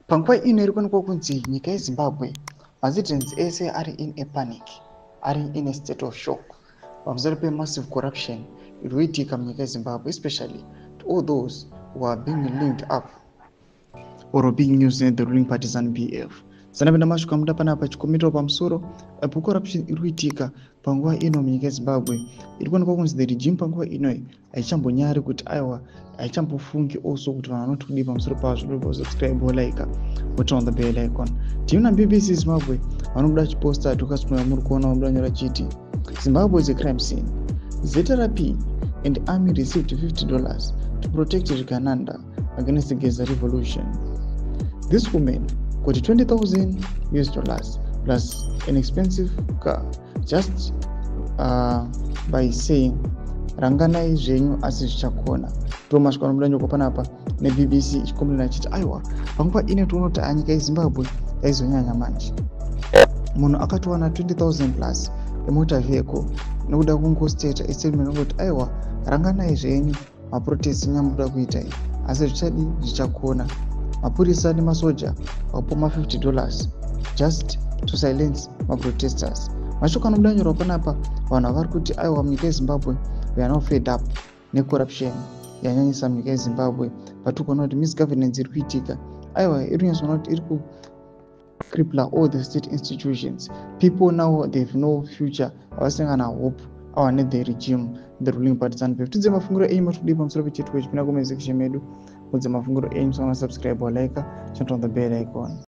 Panguva ino iri kuonekwa kunzi nyika yeZimbabwe macitizens ese ari in a panic, ari in a state of shock pamusoro pemassive corruption iri kuitika munyika yeZimbabwe, especially to all those who are being linked up or being used in the ruling party ZANU-PF. Sanapinda mashuka muda panapa chikomitiro pamusoro pecorruption iri kuitika panguva ino munyika yeZimbabwe. Iri kuonekwa kunzi the regime panguva ino haichambonyari kuti aiwa haichambofungi also kuti vanhu vanoti kudii pamusoro pazvo. Subscribe, like, put on the bell icon. Tiona BBC Zimbabwe vanobuda chiposta tukasima muri kuona vabuda nyora chiti Zimbabwe is a crime scene. ZRP and army received $50 to protect Rigananda against the Geza revolution. This woman got $20,000 plus an expensive car just by saying ranganai zvenyu asi zvichakona. Tomasvika nomuda nyoko panapa neBBC ichikomberana chiti aiwa panguva ine toona kuti nyika yeZimbabwe yaizonyanya manje. Munhu akatowana 20,000 plus emotor vehicle nekuda kungosteta statement nokoti aiwa ranganai zvenyu maprotest nyamboda kuitai asi zvichadi zvichakona. Mapurisa nemasoja vakapoma $50 just to silence maprotesters. Mashoka nomuda nyorwa panapa vanhu vari kuti aiwa munyika yeZimbabwe we are now fed up necorruption yanyanyisa munyika yeZimbabwe. Patikuona kuti misgovernance iri kuitika aiwa iri kunyatsoona kuti iri kucrippla all the state institutions. People now they have no future, havasingana hope awa nethe regime, the ruling party ZANU-PF. Tidze mafungiro enyu matudi pamusoro pechitiko chipinda comment section medu. Mudze mafungiro enyu, subscribe, like, turn on the bell icon.